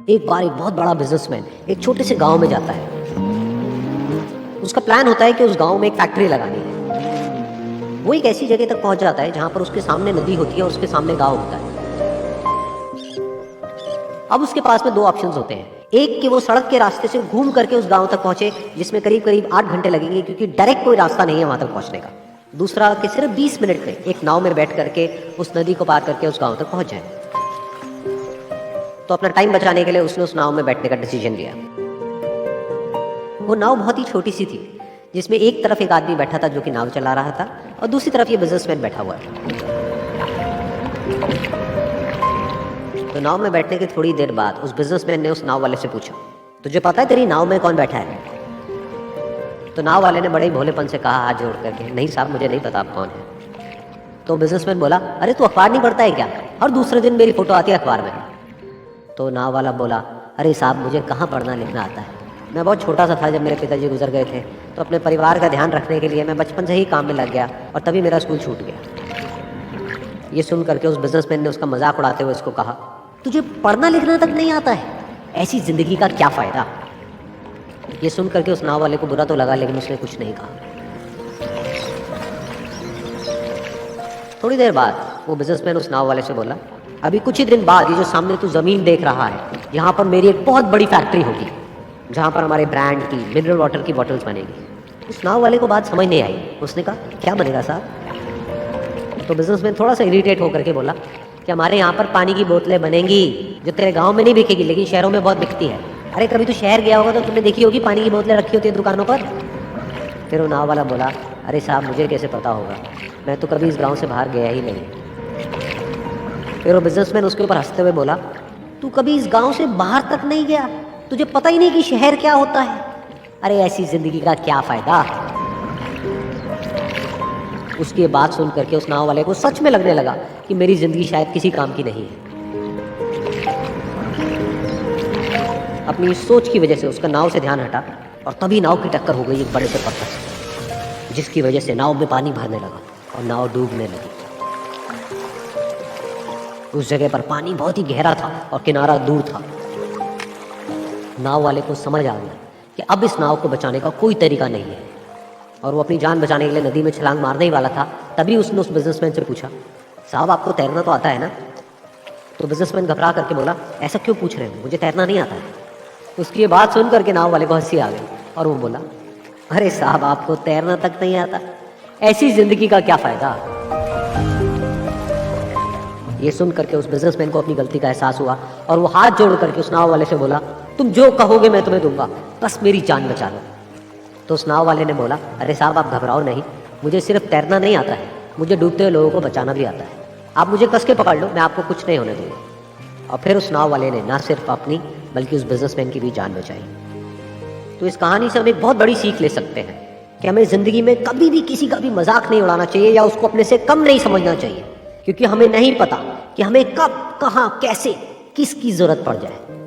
एक बार एक बहुत बड़ा बिजनेसमैन एक छोटे से गांव में जाता है। उसका प्लान होता है कि उस गांव में एक फैक्ट्री लगानी है। वो एक ऐसी जगह तक पहुंच जाता है जहां पर उसके सामने नदी होती है और उसके सामने गांव होता है। अब उसके पास में दो ऑप्शंस होते हैं। एक कि वो सड़क के रास्ते से घूम करके उस गांव तक पहुंचे, जिसमें करीब करीब 8 घंटे लगेंगे, क्योंकि डायरेक्ट कोई रास्ता नहीं है वहां तक पहुंचने का। दूसरा कि सिर्फ 20 मिनट में एक नाव में बैठ करके उस नदी को पार करके उस गांव तक पहुंच जाए। तो अपना टाइम बचाने के लिए उसने उस नाव में बैठने का डिसीजन लिया। वो नाव बहुत ही छोटी सी थी, जिसमें एक तरफ एक आदमी बैठा था जो कि नाव चला रहा था, और दूसरी तरफ ये बिजनेसमैन बैठा हुआ है। तो नाव में बैठने के थोड़ी देर बाद उस बिजनेसमैन ने उस नाव वाले से पूछा, तुझे पता है तेरी नाव में कौन बैठा है? तो नाव वाले ने बड़े ही भोलेपन से कहा हाथ जोड़ करके, नहीं साहब मुझे नहीं पता आप कौन है। तो बिजनेसमैन बोला, अरे तू अखबार नहीं पढ़ता है क्या? हर दूसरे दिन मेरी फोटो आती है अखबार में। तो नाव वाला बोला, अरे साहब मुझे कहाँ पढ़ना लिखना आता है, मैं बहुत छोटा सा था जब मेरे पिताजी गुजर गए थे, तो अपने परिवार का ध्यान रखने के लिए मैं बचपन से ही काम में लग गया और तभी मेरा स्कूल छूट गया। ये सुन करके उस बिजनेसमैन ने उसका मजाक उड़ाते हुए उसको कहा, तुझे पढ़ना लिखना तक नहीं आता है, ऐसी जिंदगी का क्या फायदा? ये सुन करके उस नाव वाले को बुरा तो लगा, लेकिन उसने कुछ नहीं कहा। थोड़ी देर बाद वो बिजनेसमैन उस नाव वाले से बोला, अभी कुछ ही दिन बाद ये जो सामने तू जमीन देख रहा है, यहाँ पर मेरी एक बहुत बड़ी फैक्ट्री होगी, जहाँ पर हमारे ब्रांड की मिनरल वाटर की बॉटल्स बनेगी। उस नाव वाले को बात समझ नहीं आई। उसने कहा, क्या बनेगा साहब? तो बिजनेसमैन थोड़ा सा इरिटेट होकर के बोला कि हमारे यहाँ पर पानी की बोतलें बनेंगी, जो तेरे गांव में नहीं बिकेगी लेकिन शहरों में बहुत बिकती है। अरे कभी तू शहर गया होगा तो तुमने देखी होगी पानी की बोतलें रखी होती है दुकानों पर। फिर वो नाव वाला बोला, अरे साहब मुझे कैसे पता होगा, मैं तो कभी इस गाँव से बाहर गया ही नहीं। फिर वो बिजनेसमैन उसके ऊपर हंसते हुए बोला, तू कभी इस गाँव से बाहर तक नहीं गया, तुझे पता ही नहीं कि शहर क्या होता है? अरे ऐसी जिंदगी का क्या फायदा? उसकी बात सुन करके उस नाव वाले को सच में लगने लगा कि मेरी जिंदगी शायद किसी काम की नहीं है। अपनी सोच की वजह से उसका नाव से ध्यान हटा और तभी नाव की टक्कर हो गई एक बड़े से पत्थर से, जिसकी वजह से नाव में पानी भरने लगा और नाव डूबने लगी। उस जगह पर पानी बहुत ही गहरा था और किनारा दूर था। नाव वाले को समझ आ गया कि अब इस नाव को बचाने का कोई तरीका नहीं है, और वो अपनी जान बचाने के लिए नदी में छलांग मारने ही वाला था। तभी उसने उस बिजनेसमैन से पूछा, साहब आपको तैरना तो आता है ना? तो बिजनेसमैन घबरा करके बोला, ऐसा क्यों पूछ रहे हो, मुझे तैरना नहीं आता है। उसकी ये बात सुन करके नाव वाले को हंसी आ गई और वो बोला, अरे साहब आपको तैरना तक नहीं आता, ऐसी जिंदगी का क्या फायदा? ये सुन करके उस बिजनेसमैन को अपनी गलती का एहसास हुआ और वो हाथ जोड़ करके उस नाव वाले से बोला, तुम जो कहोगे मैं तुम्हें दूंगा, बस मेरी जान बचा लो। तो उस नाव वाले ने बोला, अरे साहब आप घबराओ नहीं, मुझे सिर्फ तैरना नहीं आता है, मुझे डूबते हुए लोगों को बचाना भी आता है। आप मुझे कस के पकड़ लो, मैं आपको कुछ नहीं होने दूंगा। और फिर उस नाव वाले ने ना सिर्फ अपनी बल्कि उस बिजनेसमैन की भी जान बचाई। तो इस कहानी से हम एक बहुत बड़ी सीख ले सकते हैं कि हमें ज़िंदगी में कभी भी किसी का भी मजाक नहीं उड़ाना चाहिए या उसको अपने से कम नहीं समझना चाहिए, क्योंकि हमें नहीं पता कि हमें कब, कहाँ, कैसे, किसकी ज़रूरत पड़ जाए।